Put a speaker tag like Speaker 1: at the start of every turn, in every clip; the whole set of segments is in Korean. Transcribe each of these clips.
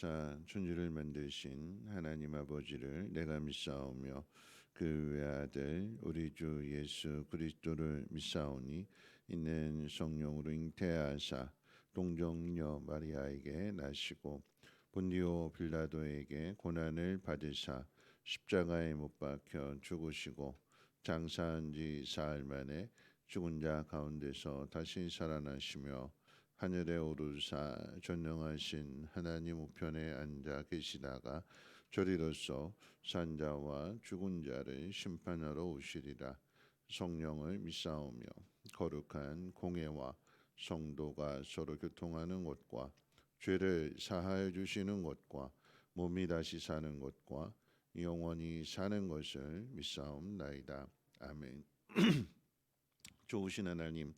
Speaker 1: 자, 천지를 만드신 하나님 아버지를 내가 믿사오며 그 외아들 우리 주 예수 그리스도를 믿사오니 이는 성령으로 잉태하사 동정녀 마리아에게 나시고 본디오 빌라도에게 고난을 받으사 십자가에 못 박혀 죽으시고 장사한 지 사흘 만에 죽은 자 가운데서 다시 살아나시며 하늘에 오르사 전능하신 하나님 우편에 앉아 계시다가 저리로서 산자와 죽은 자를 심판하러 오시리라. 성령을 믿사오며 거룩한 공회와 성도가 서로 교통하는 것과 죄를 사하여 주시는 것과 몸이 다시 사는 것과 영원히 사는 것을 믿사옵나이다. 아멘. 좋으신 하나님,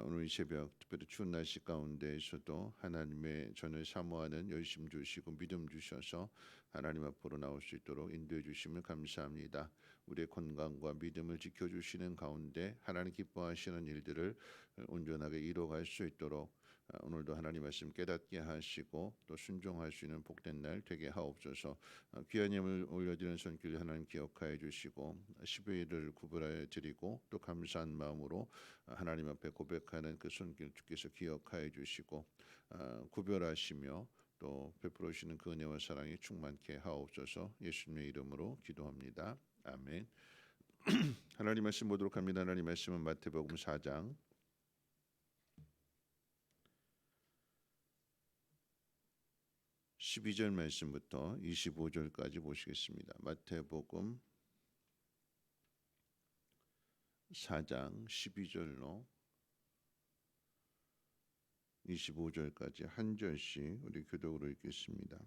Speaker 1: 오늘 이 새벽 특별히 추운 날씨 가운데에서도 하나님의 전을 사모하는 열심 주시고 믿음 주셔서 하나님 앞으로 나올 수 있도록 인도해 주심을 감사합니다. 우리의 건강과 믿음을 지켜주시는 가운데 하나님 기뻐하시는 일들을 온전하게 이루어갈 수 있도록 오늘도 하나님 말씀 깨닫게 하시고 또 순종할 수 있는 복된 날 되게 하옵소서. 귀한 예물 올려드리는 손길 하나님 기억하여 주시고 12일을 구별하여 드리고 또 감사한 마음으로 하나님 앞에 고백하는 그 손길 주께서 기억하여 주시고 구별하시며 또 베풀으시는 그 은혜와 사랑이 충만케 하옵소서. 예수님의 이름으로 기도합니다. 아멘. 하나님 말씀 보도록 합니다. 하나님 말씀은 마태복음 4장 12절 말씀부터 25절까지 보시겠습니다. 마태복음 4장 12절로 25절까지 한 절씩 우리 교독으로 읽겠습니다.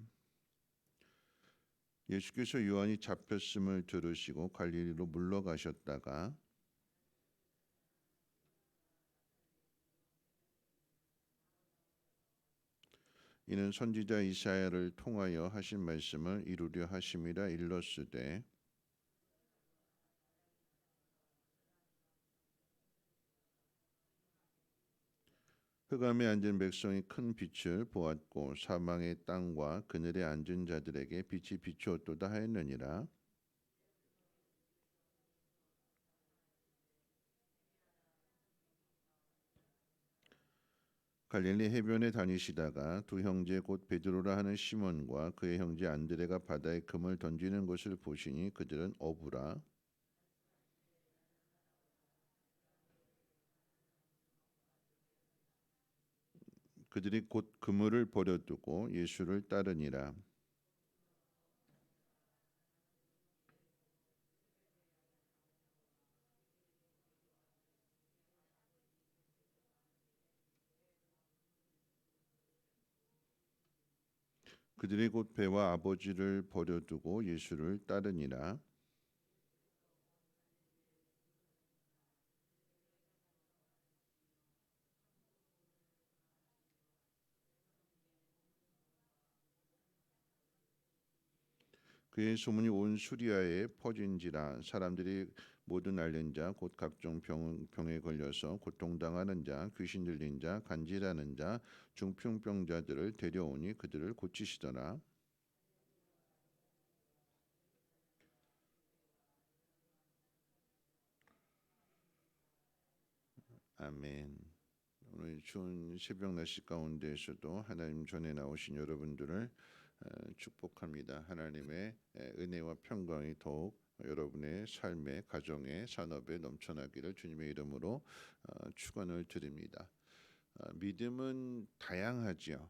Speaker 1: 예수께서 요한이 잡혔음을 들으시고 갈릴리로 물러가셨다가 이는 선지자 이사야를 통하여 하신 말씀을 이루려 하심이라 일렀으되 흑암에 앉은 백성이 큰 빛을 보았고 사망의 땅과 그늘에 앉은 자들에게 빛이 비추었도다 하였느니라. 갈릴리 해변에 다니시다가 두 형제 곧 베드로라 하는 시몬과 그의 형제 안드레가 바다에 금을 던지는 것을 보시니 그들은 어부라. 그들이 곧 그물을 버려두고 예수를 따르니라. 그들이 곧 배와 아버지를 버려두고 예수를 따르니라. 그의 소문이 온 수리아에 퍼진지라. 사람들이 모든 앓는 자 곧 각종 병에 걸려서 고통당하는 자 귀신 들린 자 간질하는 자 중풍병자들을 데려오니 그들을 고치시더라. 아멘. 오늘 추운 새벽 날씨 가운데에서도 하나님 전에 나오신 여러분들을 축복합니다. 하나님의 은혜와 평강이 더욱 여러분의 삶의 가정의 산업에 넘쳐나기를 주님의 이름으로 축원을 드립니다. 믿음은 다양하지요.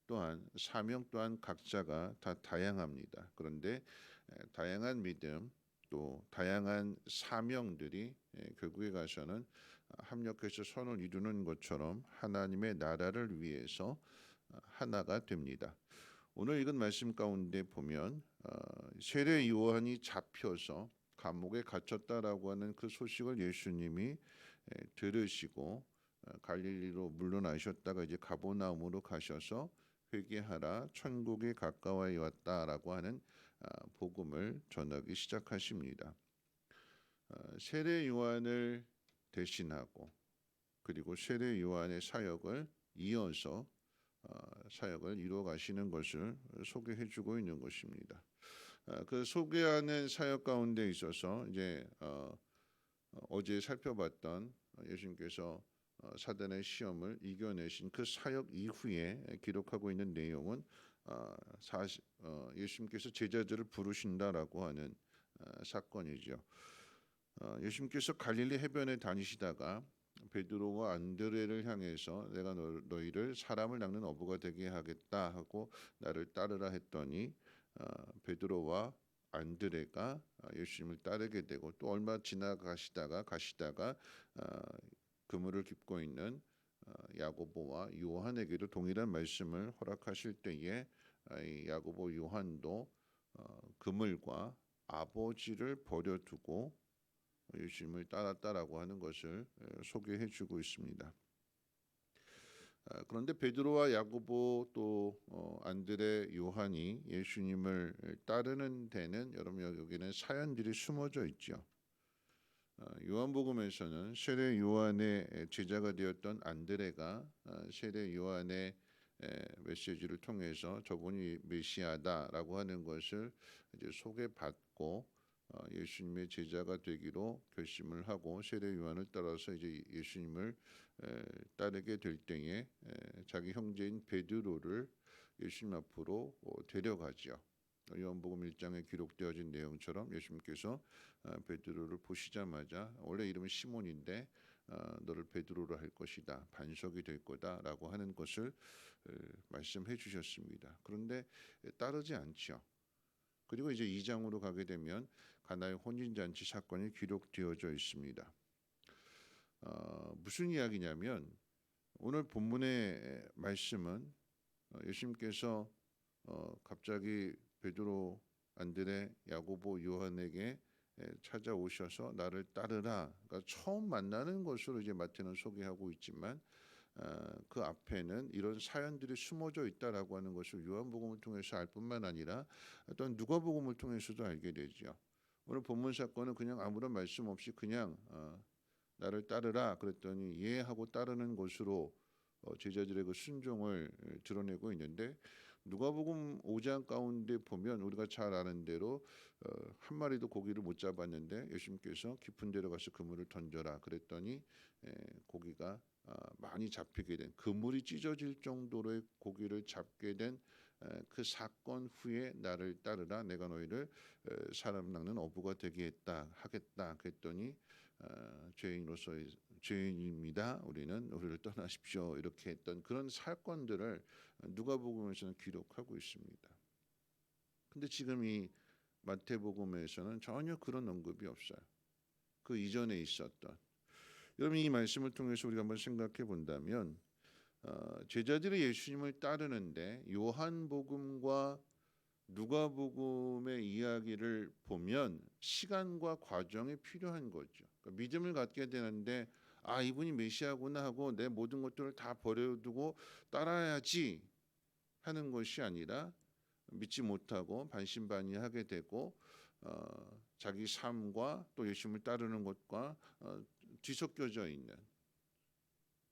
Speaker 1: 또한 사명 또한 각자가 다 다양합니다. 그런데 다양한 믿음 또 다양한 사명들이 결국에 가서는 합력해서 선을 이루는 것처럼 하나님의 나라를 위해서 하나가 됩니다. 오늘 읽은 말씀 가운데 보면 세례 요한이 잡혀서 감옥에 갇혔다라고 하는 그 소식을 예수님이 들으시고 갈릴리로 물러나셨다가 이제 가버나움으로 가셔서 회개하라 천국에 가까워 왔다라고 하는 복음을 전하기 시작하십니다. 세례 요한을 대신하고 그리고 세례 요한의 사역을 이어서 사역을 이루어 가시는 것을 소개해 주고 있는 것입니다. 그 소개하는 사역 가운데 있어서 이제 어제 살펴봤던 예수님께서 사단의 시험을 이겨내신 그 사역 이후에 기록하고 있는 내용은 예수님께서 제자들을 부르신다라고 하는 사건이죠. 예수님께서 갈릴리 해변에 다니시다가 베드로와 안드레를 향해서 내가 너희를 사람을 낚는 어부가 되게 하겠다 하고 나를 따르라 했더니 베드로와 안드레가 예수님을 따르게 되고 또 얼마 지나가시다가 그물을 깁고 있는 야고보와 요한에게도 동일한 말씀을 허락하실 때에 이 야고보 요한도 그물과 아버지를 버려두고 예수님을 따랐다라고 하는 것을 소개해 주고 있습니다. 그런데 베드로와 야고보 또 안드레 요한이 예수님을 따르는 데는 여러분 여기는 사연들이 숨어져 있죠. 요한복음에서는 세례 요한의 제자가 되었던 안드레가 세례 요한의 메시지를 통해서 저분이 메시아다라고 하는 것을 이제 소개받고 예수님의 제자가 되기로 결심을 하고 세례 요한을 따라서 이제 예수님을 따르게 될 때에 자기 형제인 베드로를 예수님 앞으로 데려가죠. 요한복음 1장에 기록되어진 내용처럼 예수님께서 베드로를 보시자마자 원래 이름은 시몬인데 너를 베드로로 할 것이다. 반석이 될 거다라고 하는 것을 말씀해 주셨습니다. 그런데 따르지 않죠. 그리고 이제 2장으로 가게 되면 가나의 혼인잔치 사건이 기록되어져 있습니다. 무슨 이야기냐면 오늘 본문의 말씀은 예수님께서 갑자기 베드로, 안드레, 야고보, 요한에게 찾아오셔서 나를 따르라. 그러니까 처음 만나는 것으로 이제 마태는 소개하고 있지만 그 앞에는 이런 사연들이 숨어져 있다라고 하는 것을 요한복음을 통해서 알 뿐만 아니라 또한 누가복음을 통해서도 알게 되죠. 오늘 본문 사건은 그냥 아무런 말씀 없이 그냥 나를 따르라 그랬더니 예 하고 따르는 것으로 제자들의 그 순종을 드러내고 있는데 누가복음 5장 가운데 보면 우리가 잘 아는 대로 한 마리도 고기를 못 잡았는데 예수님께서 깊은 데로 가서 그물을 던져라 그랬더니 고기가 많이 잡히게 된 그물이 찢어질 정도로의 고기를 잡게 된 그 사건 후에 나를 따르라 내가 너희를 사람 낚는 어부가 되게 하겠다 그랬더니 죄인입니다. 우리를 떠나십시오. 이렇게 했던 그런 사건들을 누가복음에서는 기록하고 있습니다. 근데 지금 이 마태복음에서는 전혀 그런 언급이 없어요. 그 이전에 있었던 여러분 이 말씀을 통해서 우리가 한번 생각해 본다면 제자들이 예수님을 따르는데 요한복음과 누가복음의 이야기를 보면 시간과 과정이 필요한 거죠. 그러니까 믿음을 갖게 되는데 이분이 메시아구나 하고 내 모든 것들을 다 버려두고 따라야지 하는 것이 아니라 믿지 못하고 반신반의하게 되고 자기 삶과 또 예수님을 따르는 것과 뒤섞여져 있는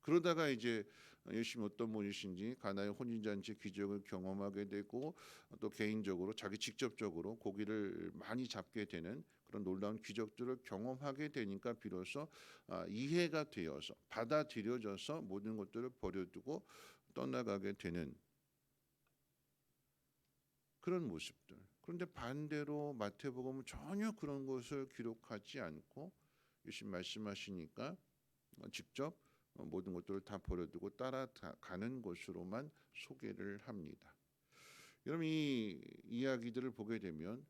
Speaker 1: 그러다가 이제 예수님 어떤 분이신지 가나의 혼인잔치 기적을 경험하게 되고 또 개인적으로 자기 직접적으로 고기를 많이 잡게 되는 그런 놀라운 기적들을 경험하게 되니까 비로소 이해가 되어서 받아들여져서 모든 것들을 버려두고 떠나가게 되는 그런 모습들. 그런데 반대로 마태복음은 전혀 그런 것을 기록하지 않고 예수님 말씀하시니까 직접 모든 것들을 다 버려두고 따라가는 것으로만 소개를 합니다. 여러분 이 이야기들을 보게 되면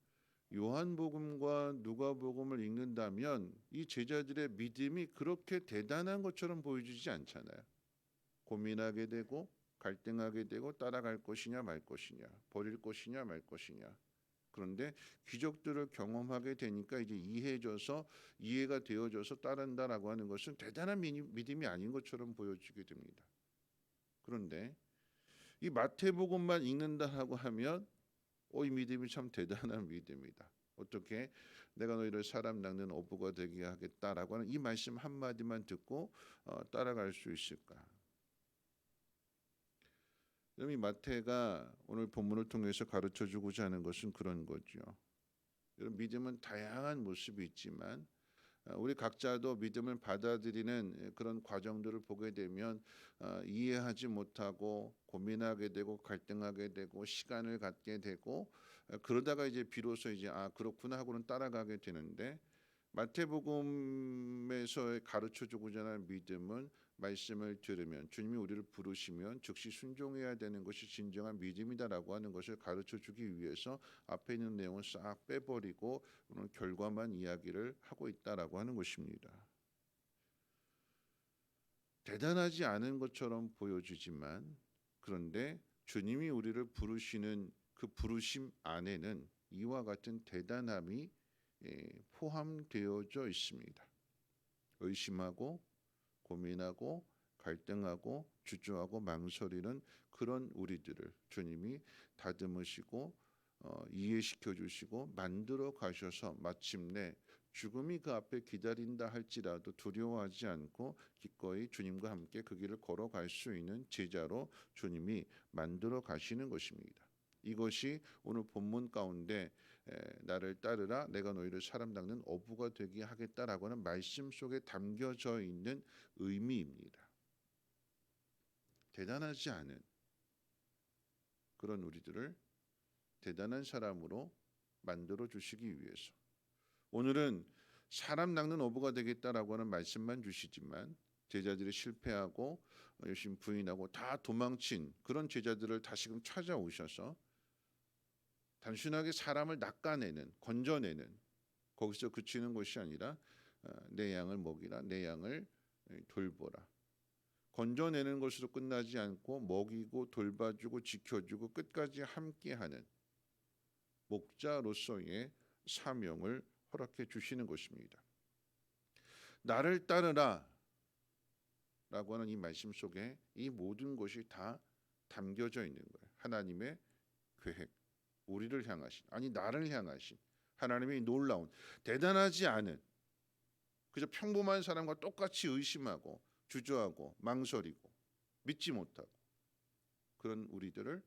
Speaker 1: 요한복음과 누가복음을 읽는다면 이 제자들의 믿음이 그렇게 대단한 것처럼 보여지지 않잖아요. 고민하게 되고 갈등하게 되고 따라갈 것이냐 말 것이냐 버릴 것이냐 말 것이냐 그런데 기적들을 경험하게 되니까 이제 이해가 되어져서 따른다라고 하는 것은 대단한 믿음이 아닌 것처럼 보여지게 됩니다. 그런데 이 마태복음만 읽는다라고 하면 이 믿음이 참 대단한 믿음이다. 어떻게 내가 너희를 사람 낚는 어부가 되게 하겠다라고 하는 이 말씀 한마디만 듣고 따라갈 수 있을까? 여러분, 이 마태가 오늘 본문을 통해서 가르쳐주고자 하는 것은 그런 거죠. 여러분, 믿음은 다양한 모습이 있지만 우리 각자도 믿음을 받아들이는 그런 과정들을 보게 되면 이해하지 못하고 고민하게 되고 갈등하게 되고 시간을 갖게 되고 그러다가 이제 비로소 이제 그렇구나 하고는 따라가게 되는데, 마태복음에서 가르쳐주고자 하는 믿음은 말씀을 들으면 주님이 우리를 부르시면 즉시 순종해야 되는 것이 진정한 믿음이다라고 하는 것을 가르쳐주기 위해서 앞에 있는 내용을 싹 빼버리고 오늘 결과만 이야기를 하고 있다라고 하는 것입니다. 대단하지 않은 것처럼 보여지지만 그런데 주님이 우리를 부르시는 그 부르심 안에는 이와 같은 대단함이 포함되어져 있습니다. 의심하고 고민하고 갈등하고 주저하고 망설이는 그런 우리들을 주님이 다듬으시고 이해시켜 주시고 만들어 가셔서 마침내 죽음이 그 앞에 기다린다 할지라도 두려워하지 않고 기꺼이 주님과 함께 그 길을 걸어갈 수 있는 제자로 주님이 만들어 가시는 것입니다. 이것이 오늘 본문 가운데 나를 따르라 내가 너희를 사람 닦는 어부가 되게 하겠다라고 하는 말씀 속에 담겨져 있는 의미입니다. 대단하지 않은 그런 우리들을 대단한 사람으로 만들어 주시기 위해서 오늘은 사람 낚는 어부가 되겠다라고 하는 말씀만 주시지만 제자들이 실패하고 열심히 부인하고 다 도망친 그런 제자들을 다시금 찾아오셔서 단순하게 사람을 낚아내는 건져내는 거기서 그치는 것이 아니라 내 양을 먹이라 내 양을 돌보라 건져내는 것으로 끝나지 않고 먹이고 돌봐주고 지켜주고 끝까지 함께하는 목자로서의 사명을 허락해 주시는 것입니다. 나를 따르라 라고 하는 이 말씀 속에 이 모든 것이 다 담겨져 있는 거예요. 하나님의 계획, 우리를 향하신 아니 나를 향하신 하나님의 놀라운 대단하지 않은 그저 평범한 사람과 똑같이 의심하고 주저하고 망설이고 믿지 못하고 그런 우리들을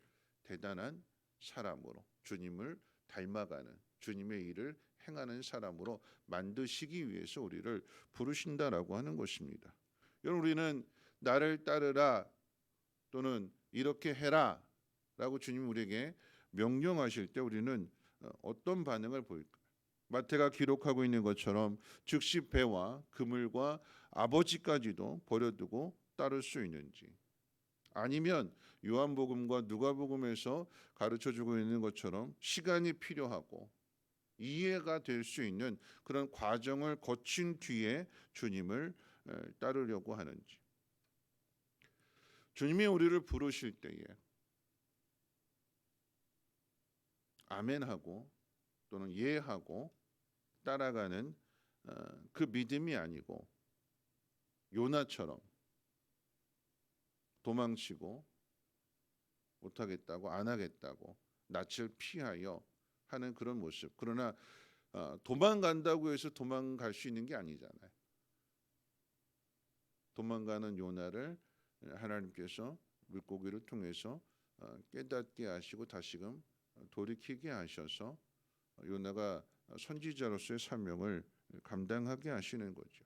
Speaker 1: 대단한 사람으로 주님을 닮아가는 주님의 일을 행하는 사람으로 만드시기 위해서 우리를 부르신다라고 하는 것입니다. 여러분, 우리는 나를 따르라 또는 이렇게 해라 라고 주님 우리에게 명령하실 때 우리는 어떤 반응을 보일까요? 마태가 기록하고 있는 것처럼 즉시 배와 그물과 아버지까지도 버려두고 따를 수 있는지, 아니면 요한복음과 누가복음에서 가르쳐주고 있는 것처럼 시간이 필요하고 이해가 될 수 있는 그런 과정을 거친 뒤에 주님을 따르려고 하는지. 주님이 우리를 부르실 때에 아멘하고 또는 예하고 따라가는 그 믿음이 아니고 요나처럼 도망치고 못하겠다고 안 하겠다고 낯을 피하여 하는 그런 모습. 그러나 도망간다고 해서 도망갈 수 있는 게 아니잖아요. 도망가는 요나를 하나님께서 물고기를 통해서 깨닫게 하시고 다시금 돌이키게 하셔서 요나가 선지자로서의 사명을 감당하게 하시는 거죠.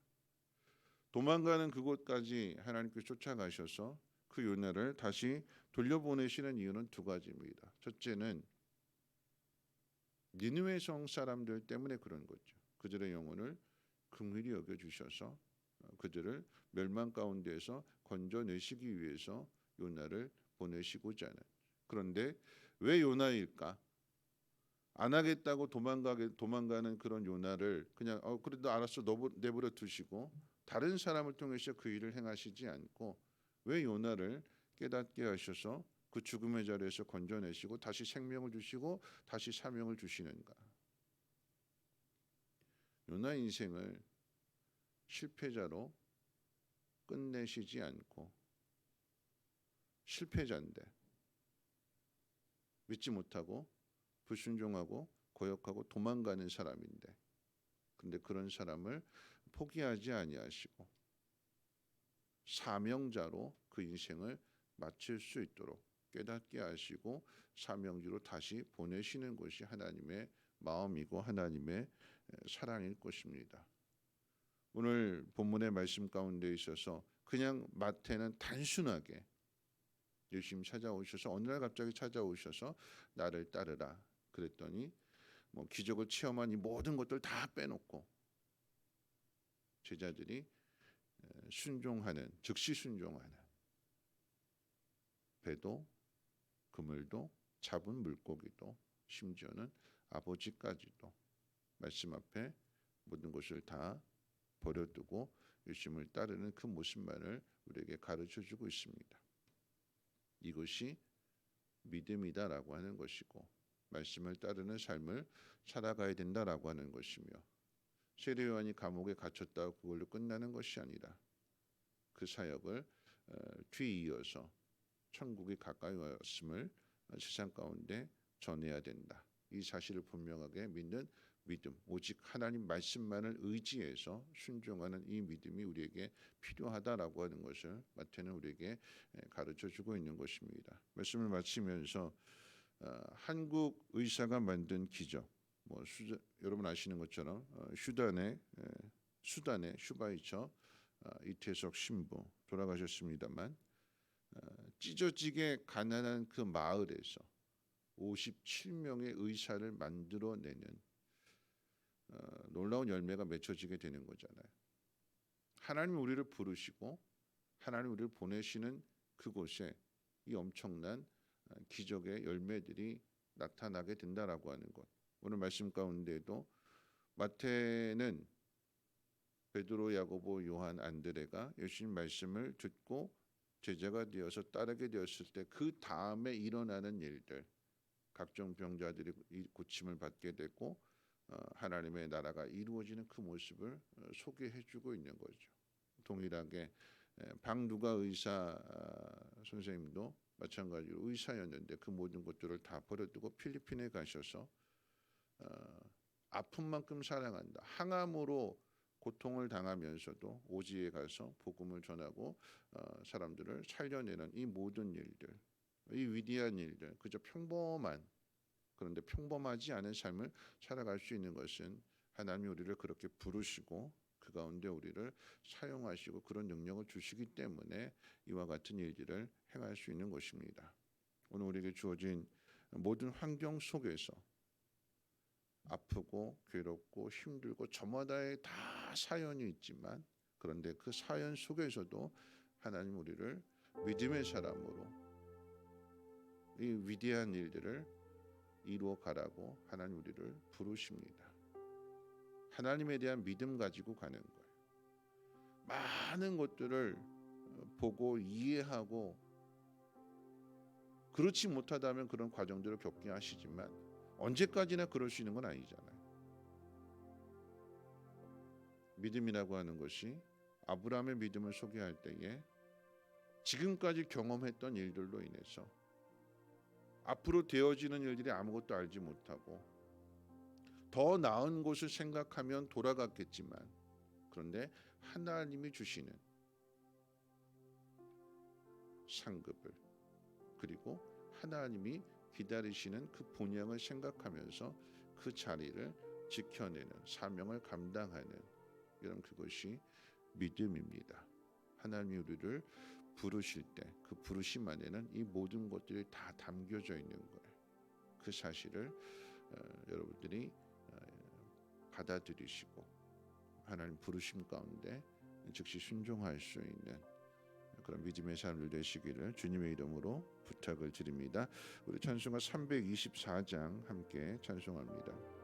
Speaker 1: 도망가는 그곳까지 하나님께서 쫓아가셔서 그 요나를 다시 돌려보내시는 이유는 두 가지입니다. 첫째는 니느웨 성 사람들 때문에 그런 거죠. 그들의 영혼을 긍휼히 여겨 주셔서 그들을 멸망 가운데에서 건져내시기 위해서 요나를 보내시고자 하는. 그런데 왜 요나일까? 안 하겠다고 도망가는 그런 요나를 그냥 그래도 알았어 내버려 두시고 다른 사람을 통해서 그 일을 행하시지 않고 왜 요나를 깨닫게 하셔서 그 죽음의 자리에서 건져내시고 다시 생명을 주시고 다시 사명을 주시는가? 요나 인생을 실패자로 끝내시지 않고 실패자인데 믿지 못하고 불순종하고 고역하고 도망가는 사람인데 근데 그런 사람을 포기하지 아니하시고 사명자로 그 인생을 마칠 수 있도록 깨닫게 하시고 사명지로 다시 보내시는 것이 하나님의 마음이고 하나님의 사랑일 것입니다. 오늘 본문의 말씀 가운데 있어서 그냥 마태는 단순하게 예수님 찾아오셔서 어느 날 갑자기 찾아오셔서 나를 따르라 그랬더니 뭐 기적을 체험한 이 모든 것들 다 빼놓고 제자들이 순종하는, 즉시 순종하는, 배도 그물도 잡은 물고기도 심지어는 아버지까지도 말씀 앞에 모든 것을 다 버려두고 예수님을 따르는 그 모습만을 우리에게 가르쳐주고 있습니다. 이것이 믿음이다라고 하는 것이고 말씀을 따르는 삶을 살아가야 된다라고 하는 것이며 세례 요한이 감옥에 갇혔다고 그걸로 끝나는 것이 아니라 그 사역을 뒤이어서 천국이 가까이 왔음을 세상 가운데 전해야 된다. 이 사실을 분명하게 믿는 믿음, 오직 하나님 말씀만을 의지해서 순종하는 이 믿음이 우리에게 필요하다라고 하는 것을 마태는 우리에게 가르쳐주고 있는 것입니다. 말씀을 마치면서 한국 의사가 만든 기적, 여러분 아시는 것처럼 수단의 슈바이처 이태석 신부 돌아가셨습니다만 찢어지게 가난한 그 마을에서 57명의 의사를 만들어내는 놀라운 열매가 맺혀지게 되는 거잖아요. 하나님 우리를 부르시고 하나님 우리를 보내시는 그곳에 이 엄청난 기적의 열매들이 나타나게 된다라고 하는 것. 오늘 말씀 가운데도 마태는 베드로, 야고보, 요한, 안드레가 예수님 말씀을 듣고 제자가 되어서 따르게 되었을 때 그 다음에 일어나는 일들, 각종 병자들이 고침을 받게 되고 하나님의 나라가 이루어지는 그 모습을 소개해주고 있는 거죠. 동일하게 박누가 의사 선생님도 마찬가지로 의사였는데 그 모든 것들을 다 버려두고 필리핀에 가셔서 아픈 만큼 사랑한다. 항암으로 고통을 당하면서도 오지에 가서 복음을 전하고 사람들을 살려내는 이 모든 일들, 이 위대한 일들, 그저 평범한 그런데 평범하지 않은 삶을 살아갈 수 있는 것은 하나님이 우리를 그렇게 부르시고 그 가운데 우리를 사용하시고 그런 능력을 주시기 때문에 이와 같은 일들을 행할 수 있는 것입니다. 오늘 우리에게 주어진 모든 환경 속에서 아프고 괴롭고 힘들고 저마다의 다 사연이 있지만 그런데 그 사연 속에서도 하나님 우리를 믿음의 사람으로 이 위대한 일들을 이루어 가라고 하나님 우리를 부르십니다. 하나님에 대한 믿음 가지고 가는 거예요. 많은 것들을 보고 이해하고 그렇지 못하다면 그런 과정들을 겪게 하시지만 언제까지나 그럴 수 있는 건 아니잖아요. 믿음이라고 하는 것이 아브라함의 믿음을 소개할 때에 지금까지 경험했던 일들로 인해서 앞으로 되어지는 일들이 아무것도 알지 못하고 더 나은 곳을 생각하면 돌아갔겠지만 그런데 하나님이 주시는 상급을 그리고 하나님이 기다리시는 그 본향을 생각하면서 그 자리를 지켜내는 사명을 감당하는 이런 그것이 믿음입니다. 하나님이 우리를 부르실 때 그 부르심 안에는 이 모든 것들이 다 담겨져 있는 거예요. 그 사실을 여러분들이 받아들이시고 하나님 부르심 가운데 즉시 순종할 수 있는 그런 믿음의 삶을 되시기를 주님의 이름으로 부탁을 드립니다. 우리 찬송가 324장 함께 찬송합니다.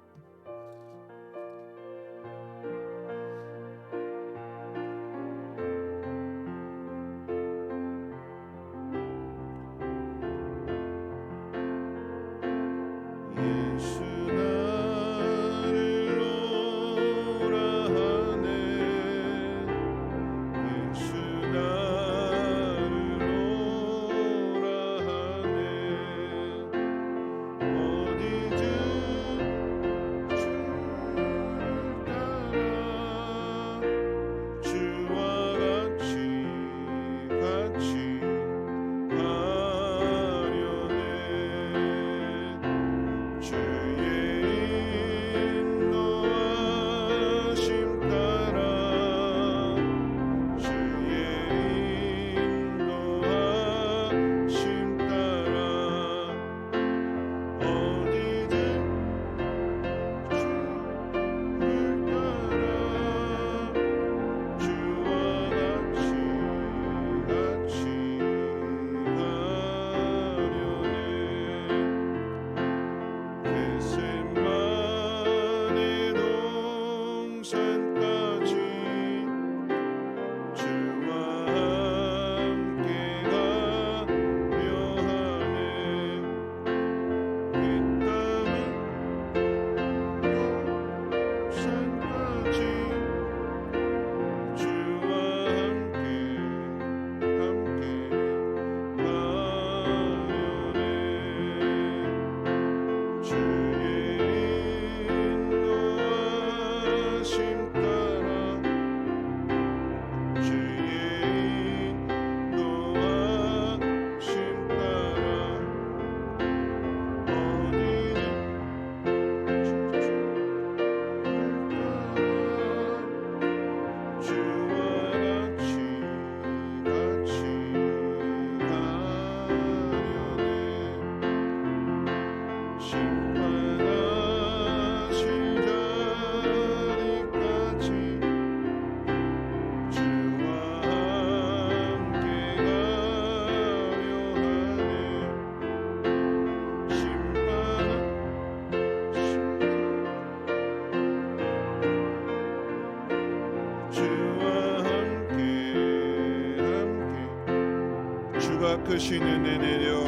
Speaker 1: 크신 은혜 내려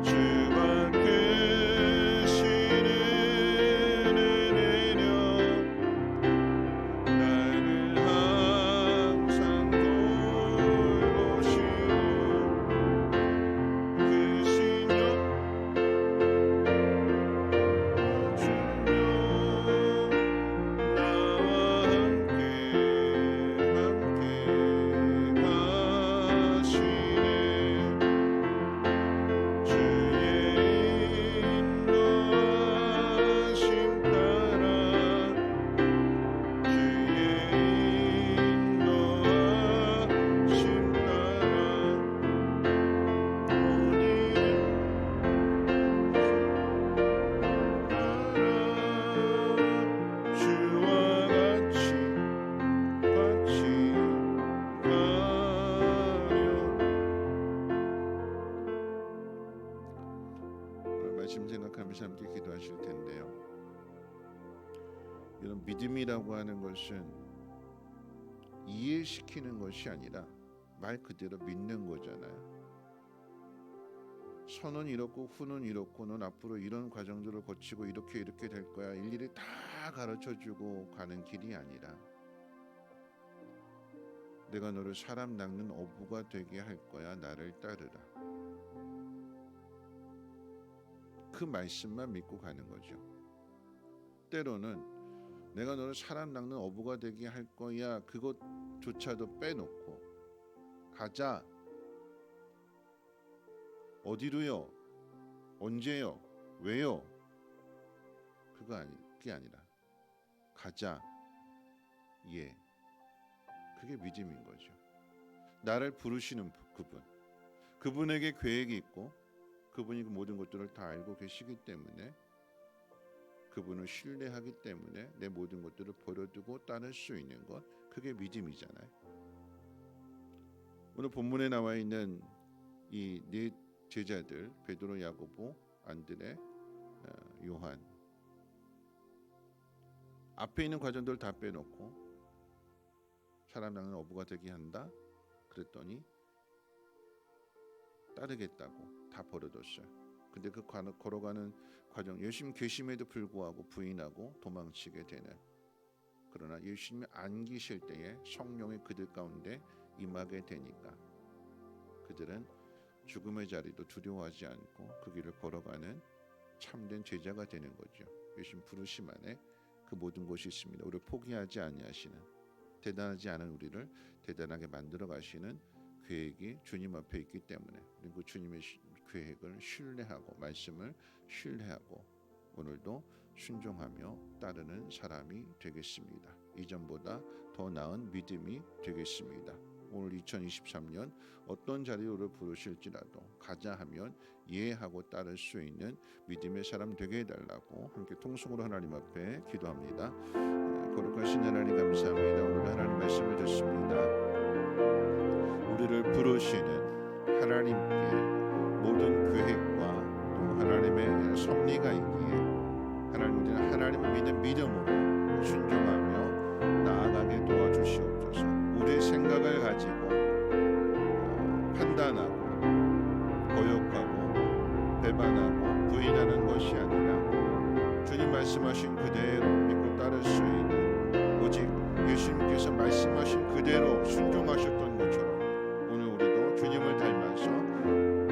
Speaker 1: 주가 크신 은혜 내려 나를 항상 돌보시는 크신 말씀 생각하면서 함께 기도하실 텐데요. 이런 믿음이라고 하는 것은 이해시키는 것이 아니라 말 그대로 믿는 거잖아요. 선은 이렇고 후는 이렇고 넌 앞으로 이런 과정들을 거치고 이렇게 될 거야. 일일이 다 가르쳐주고 가는 길이 아니라 내가 너를 사람 낚는 어부가 되게 할 거야. 나를 따르라. 그 말씀만 믿고 가는 거죠. 때로는 내가 너를 사람 낚는 어부가 되게 할 거야. 그것조차도 빼놓고 가자. 어디로요? 언제요? 왜요? 그게 아니라 가자. 예. 그게 믿음인 거죠. 나를 부르시는 그분에게 계획이 있고 그분이 그 모든 것들을 다 알고 계시기 때문에 그분을 신뢰하기 때문에 내 모든 것들을 버려두고 따를 수 있는 것, 그게 믿음이잖아요. 오늘 본문에 나와 있는 이 네 제자들 베드로, 야고보, 안드레, 요한, 앞에 있는 과정들을 다 빼놓고 사람 낚는 어부가 되게 한다 그랬더니 따르겠다고 다 버려뒀어요. 근데 그 걸어가는 과정, 예수님 계심에도 불구하고 부인하고 도망치게 되는, 그러나 예수님이 안 계실 때에 성령이 그들 가운데 임하게 되니까 그들은 죽음의 자리도 두려워하지 않고 그 길을 걸어가는 참된 제자가 되는 거죠. 예수님 부르심 안에 그 모든 것이 있습니다. 우리를 포기하지 아니하시는, 대단하지 않은 우리를 대단하게 만들어 가시는 계획이 주님 앞에 있기 때문에 그 주님의 계획을 신뢰하고 말씀을 신뢰하고 오늘도 순종하며 따르는 사람이 되겠습니다. 이전보다 더 나은 믿음이 되겠습니다. 오늘 2023년 어떤 자리로 부르실지라도 가자 하면 예하고 따를 수 있는 믿음의 사람 되게 해달라고 함께 통성으로 하나님 앞에 기도합니다. 거룩하신 하나님 감사합니다. 오늘 하나님 말씀을 듣습니다. 우리를 부르시는 하나님께 모든 계획과 또 하나님의 섭리가 있기에 하나님, 우리는 하나님을 믿는 믿음으로 순종하며 나아가게 도와주시옵소서. 우리의 생각을 가지고 판단하고 거역하고 배반하고 부인하는 것이 아니라 주님 말씀하신 그대로 믿고 따를 수 있는, 오직 예수님께서 말씀하신 그대로 순종하셨던 것처럼 오늘 우리도 주님을 닮아서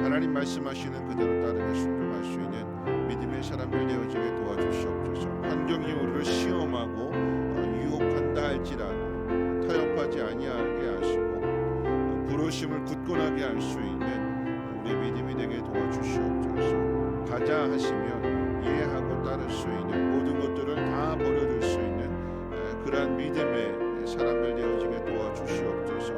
Speaker 1: 하나님 말씀하시는 그대로 따르며 순종할 수 있는 믿음의 사람들 되어지게 도와주시옵소서. 환경이 우리를 시험하고 유혹한다 할지라도 타협하지 아니하게 하시고 부르심을 굳건하게 할 수 있는 우리 믿음이 되게 도와주시옵소서. 가자 하시면 이해하고 따를 수 있는 모든 것들을 다 버려둘 수 있는 그러한 믿음의 사람들 되어지게 도와주시옵소서.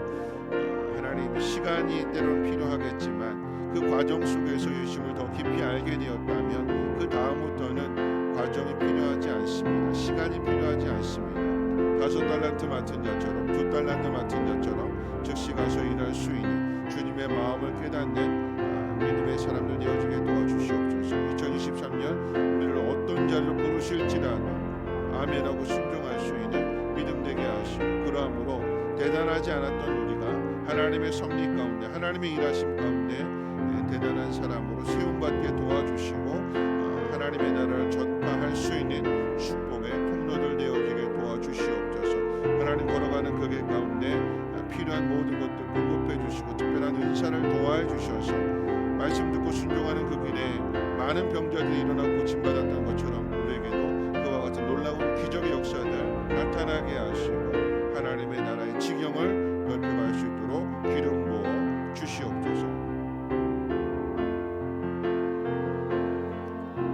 Speaker 1: 하나님, 시간이 때로는 필요하겠지만 그 과정 속에서 예수님을 더 깊이 알게 되었다면 그 다음부터는 과정이 필요하지 않습니다. 시간이 필요하지 않습니다. 5달란트 맡은 자처럼 2달란트 맡은 자처럼 즉시 가서 일할 수 있는 주님의 마음을 깨닫는 믿음의 사람들 되어지게 도와주시옵소서. 2023년 우리를 어떤 자리로 부르실지라도 아멘하고 순종할 수 있는 믿음 되게 하시고, 그러함으로 대단하지 않았던 우리가 하나님의 섭리 가운데 하나님의 일하심 가운데 대단한 사람으로 세움받게 도와주시고 하나님의 나라를 전파할 수 있는 축복의 통로들 되어지게 도와주시옵소서. 하나님 걸어가는 그 길 가운데 필요한 모든 것들 공급해 주시고 특별한 은사를 도와해 주셔서 말씀 듣고 순종하는 그 길에 많은 병자들이 일어나고 고침받았던 것처럼 우리에게도 그와 같은 놀라운 기적의 역사들 나타나게 하시고 하나님의 나라의 지경을